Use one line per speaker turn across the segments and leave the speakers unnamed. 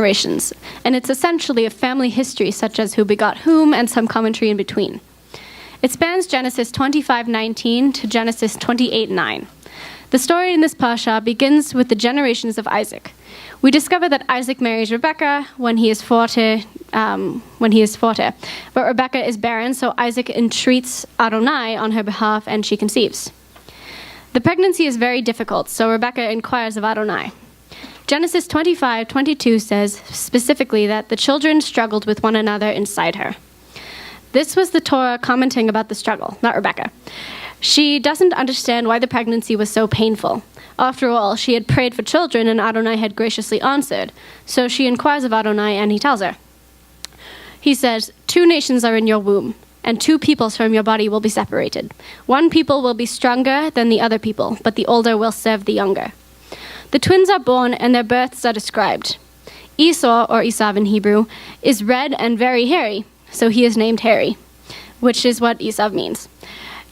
generations, and it's essentially a family history such as who begot whom and some commentary in between. It spans Genesis 25:19 to Genesis 28:9. The story in this parsha begins with the generations of Isaac. We discover that Isaac marries Rebekah when he is 40, but Rebekah is barren, so Isaac entreats Adonai on her behalf and she conceives. The pregnancy is very difficult, so Rebekah inquires of Adonai. Genesis 25:22 says specifically that the children struggled with one another inside her. This was the Torah commenting about the struggle, not Rebekah. She doesn't understand why the pregnancy was so painful. After all, she had prayed for children and Adonai had graciously answered. So she inquires of Adonai and he tells her. He says, 2 nations are in your womb, and 2 peoples from your body will be separated. 1 people will be stronger than the other people, but the older will serve the younger. The twins are born and their births are described. Esau, or Esav in Hebrew, is red and very hairy, so he is named Hairy, which is what Esav means.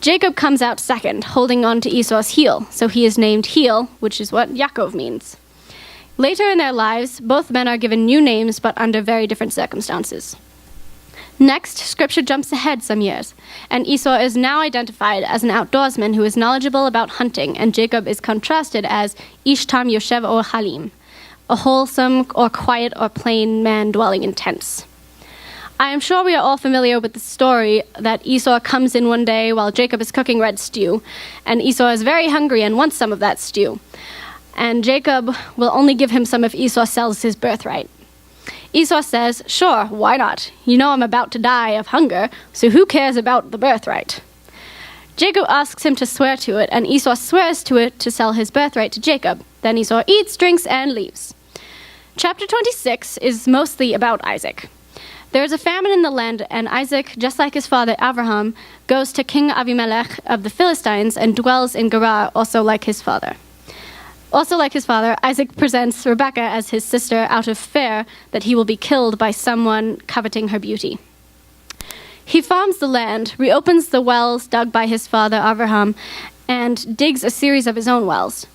Jacob comes out second, holding on to Esau's heel, so he is named Heel, which is what Yaakov means. Later in their lives, both men are given new names, but under very different circumstances. Next, Scripture jumps ahead some years, and Esau is now identified as an outdoorsman who is knowledgeable about hunting, and Jacob is contrasted as Ish Tam Yoshev or Halim, a wholesome or quiet or plain man dwelling in tents. I am sure we are all familiar with the story that Esau comes in one day while Jacob is cooking red stew, and Esau is very hungry and wants some of that stew. And Jacob will only give him some if Esau sells his birthright. Esau says, sure, why not? You know I'm about to die of hunger, so who cares about the birthright? Jacob asks him to swear to it, and Esau swears to it to sell his birthright to Jacob. Then Esau eats, drinks, and leaves. Chapter 26 is mostly about Isaac. There is a famine in the land, and Isaac, just like his father Abraham, goes to King Avimelech of the Philistines and dwells in Gerar, also like his father. Isaac presents Rebekah as his sister out of fear that he will be killed by someone coveting her beauty. He farms the land, reopens the wells dug by his father Abraham, and digs a series of his own wells.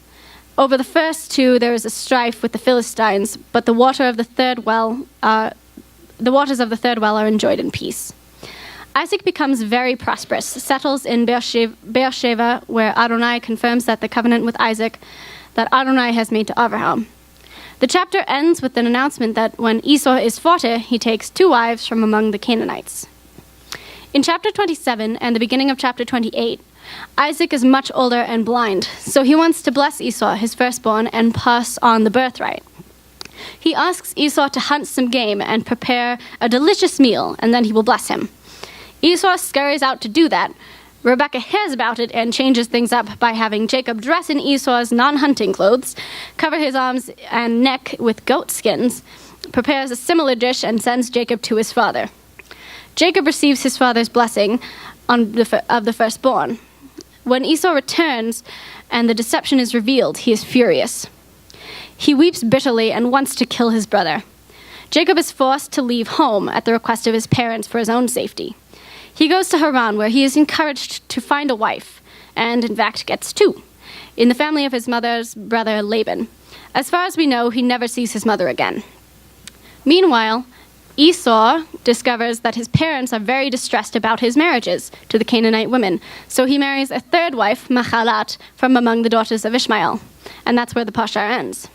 Over the first 2, there is a strife with the Philistines, but the waters of the third well are enjoyed in peace. Isaac becomes very prosperous, settles in Beersheba, where Adonai confirms that the covenant with Isaac that Adonai has made to Abraham. The chapter ends with an announcement that when Esau is 40, he takes 2 wives from among the Canaanites. In chapter 27 and the beginning of chapter 28, Isaac is much older and blind, so he wants to bless Esau, his firstborn, and pass on the birthright. He asks Esau to hunt some game and prepare a delicious meal, and then he will bless him. Esau scurries out to do that. Rebekah hears about it and changes things up by having Jacob dress in Esau's non-hunting clothes, cover his arms and neck with goat skins, prepares a similar dish, and sends Jacob to his father. Jacob receives his father's blessing of the firstborn. When Esau returns and the deception is revealed, he is furious. He weeps bitterly and wants to kill his brother. Jacob is forced to leave home at the request of his parents for his own safety. He goes to Haran, where he is encouraged to find a wife, and in fact gets 2, in the family of his mother's brother Laban. As far as we know, he never sees his mother again. Meanwhile, Esau discovers that his parents are very distressed about his marriages to the Canaanite women, so he marries a 3rd wife, Mahalat, from among the daughters of Ishmael, and that's where the parsha ends.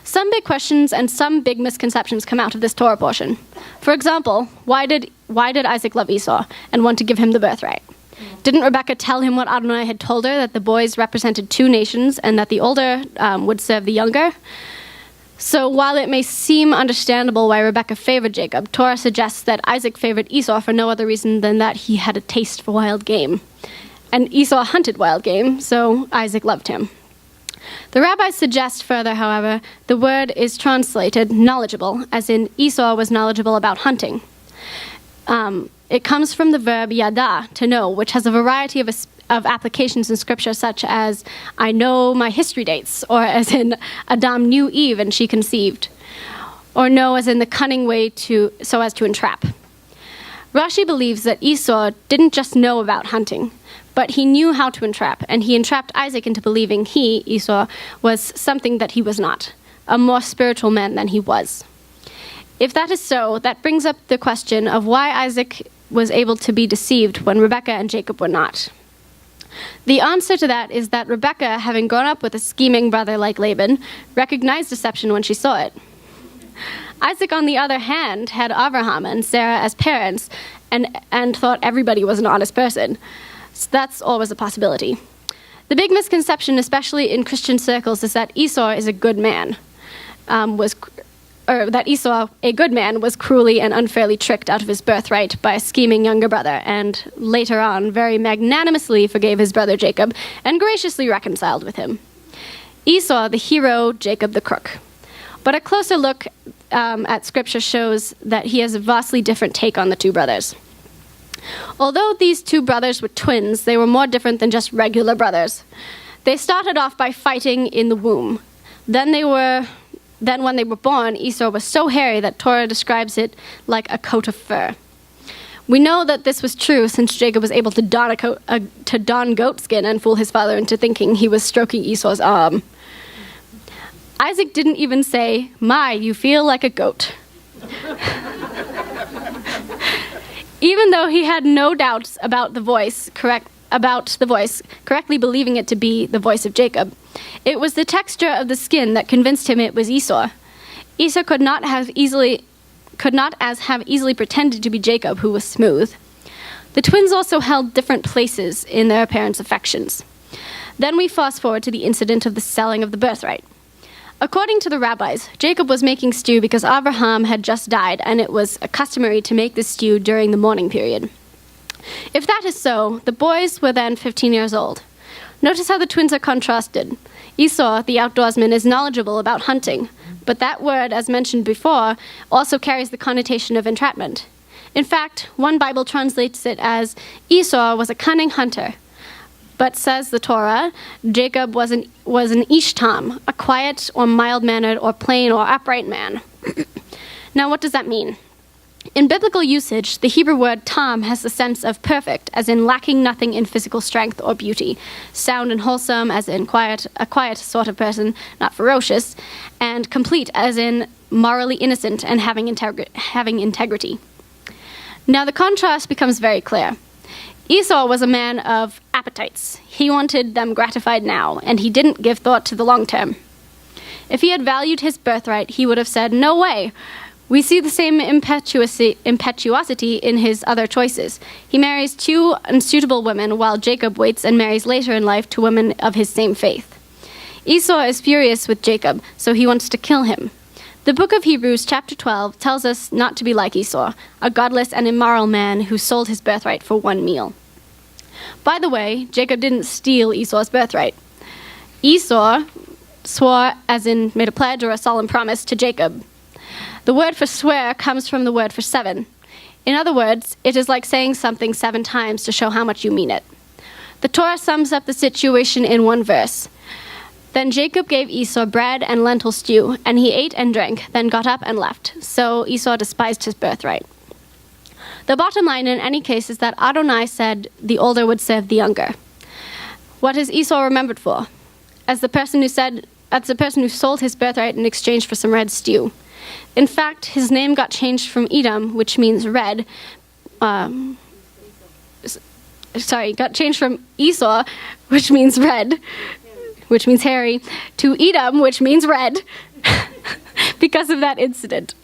Some big questions and some big misconceptions come out of this Torah portion. For example, why did Isaac love Esau and want to give him the birthright? Didn't Rebekah tell him what Adonai had told her, that the boys represented 2 nations and that the older would serve the younger? So while it may seem understandable why Rebekah favored Jacob, Torah suggests that Isaac favored Esau for no other reason than that he had a taste for wild game. And Esau hunted wild game, so Isaac loved him. The rabbis suggest further, however, the word is translated knowledgeable, as in Esau was knowledgeable about hunting. It comes from the verb yada, to know, which has a variety of applications in Scripture, such as, I know my history dates, or as in, Adam knew Eve and she conceived, or know as in the cunning way so as to entrap. Rashi believes that Esau didn't just know about hunting, but he knew how to entrap, and he entrapped Isaac into believing he, Esau, was something that he was not, a more spiritual man than he was. If that is so, that brings up the question of why Isaac was able to be deceived when Rebekah and Jacob were not. The answer to that is that Rebekah, having grown up with a scheming brother like Laban, recognized deception when she saw it. Isaac, on the other hand, had Abraham and Sarah as parents and thought everybody was an honest person. So that's always a possibility. The big misconception, especially in Christian circles, is that Esau is a good man, that Esau, a good man, was cruelly and unfairly tricked out of his birthright by a scheming younger brother, and later on very magnanimously forgave his brother Jacob and graciously reconciled with him. Esau the hero, Jacob the crook. But a closer look at Scripture shows that he has a vastly different take on the two brothers. Although these two brothers were twins, they were more different than just regular brothers. They started off by fighting in the womb. Then when they were born, Esau was so hairy that Torah describes it like a coat of fur. We know that this was true since Jacob was able to don goat skin and fool his father into thinking he was stroking Esau's arm. Isaac didn't even say, "My, you feel like a goat." Even though he had no doubts about the voice, correctly believing it to be the voice of Jacob, it was the texture of the skin that convinced him it was Esau. Esau could not have easily pretended to be Jacob, who was smooth. The twins also held different places in their parents' affections. Then we fast forward to the incident of the selling of the birthright. According to the rabbis, Jacob was making stew because Abraham had just died, and it was customary to make the stew during the mourning period. If that is so, the boys were then 15 years old. Notice how the twins are contrasted. Esau, the outdoorsman, is knowledgeable about hunting, but that word, as mentioned before, also carries the connotation of entrapment. In fact, one Bible translates it as Esau was a cunning hunter. But says the Torah, Jacob was an ishtam, a quiet or mild-mannered or plain or upright man. Now, what does that mean? In biblical usage, the Hebrew word tam has the sense of perfect, as in lacking nothing in physical strength or beauty, sound and wholesome, as in a quiet sort of person, not ferocious, and complete, as in morally innocent and having integrity. Now, the contrast becomes very clear. Esau was a man of appetites. He wanted them gratified now, and he didn't give thought to the long term. If he had valued his birthright, he would have said, "No way." We see the same impetuosity in his other choices. He marries two unsuitable women, while Jacob waits and marries later in life to women of his same faith. Esau is furious with Jacob, so he wants to kill him. The book of Hebrews, chapter 12, tells us not to be like Esau, a godless and immoral man who sold his birthright for one meal. By the way, Jacob didn't steal Esau's birthright. Esau swore, as in made a pledge or a solemn promise, to Jacob. The word for swear comes from the word for 7. In other words, it is like saying something 7 times to show how much you mean it. The Torah sums up the situation in one verse. Then Jacob gave Esau bread and lentil stew, and he ate and drank, then got up and left. So Esau despised his birthright. The bottom line in any case is that Adonai said the older would serve the younger. What is Esau remembered for? As the person who sold his birthright in exchange for some red stew. In fact, his name got changed from Edom, which means red. Got changed from Esau, which means red, which means hairy, to Edom, which means red, because of that incident.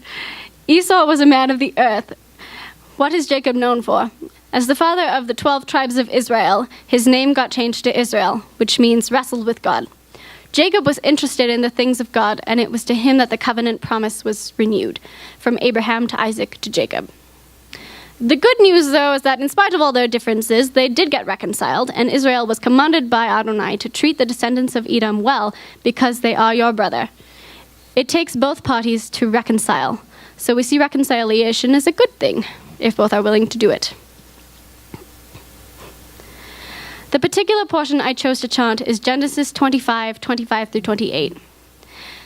Esau was a man of the earth. What is Jacob known for? As the father of the 12 tribes of Israel, his name got changed to Israel, which means wrestled with God. Jacob was interested in the things of God, and it was to him that the covenant promise was renewed, from Abraham to Isaac to Jacob. The good news, though, is that in spite of all their differences, they did get reconciled, and Israel was commanded by Adonai to treat the descendants of Edom well, because they are your brother. It takes both parties to reconcile, so we see reconciliation as a good thing, if both are willing to do it. The particular portion I chose to chant is Genesis 25 through 28.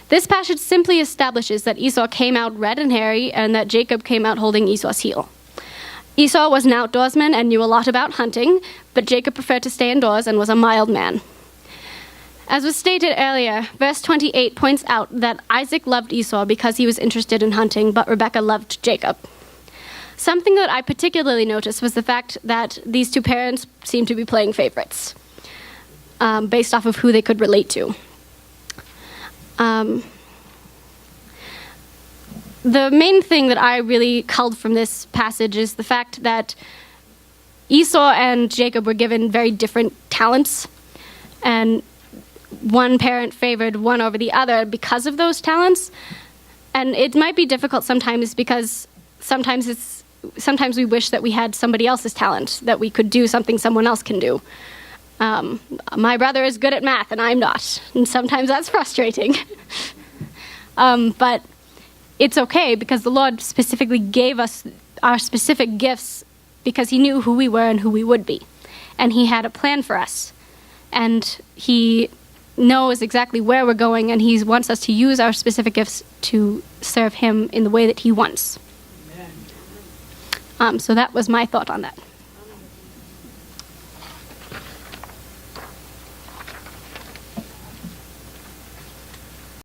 This passage simply establishes that Esau came out red and hairy, and that Jacob came out holding Esau's heel. Esau was an outdoorsman and knew a lot about hunting, but Jacob preferred to stay indoors and was a mild man. As was stated earlier, verse 28 points out that Isaac loved Esau because he was interested in hunting, but Rebekah loved Jacob. Something that I particularly noticed was the fact that these two parents seemed to be playing favorites, based off of who they could relate to. The main thing that I really culled from this passage is the fact that Esau and Jacob were given very different talents, and one parent favored one over the other because of those talents. And it might be difficult sometimes because sometimes we wish that we had somebody else's talent, that we could do something someone else can do. My brother is good at math and I'm not, and sometimes that's frustrating. But it's okay because the Lord specifically gave us our specific gifts because he knew who we were and who we would be. And he had a plan for us. And he knows exactly where we're going, and he wants us to use our specific gifts to serve him in the way that he wants. So that was my thought on that.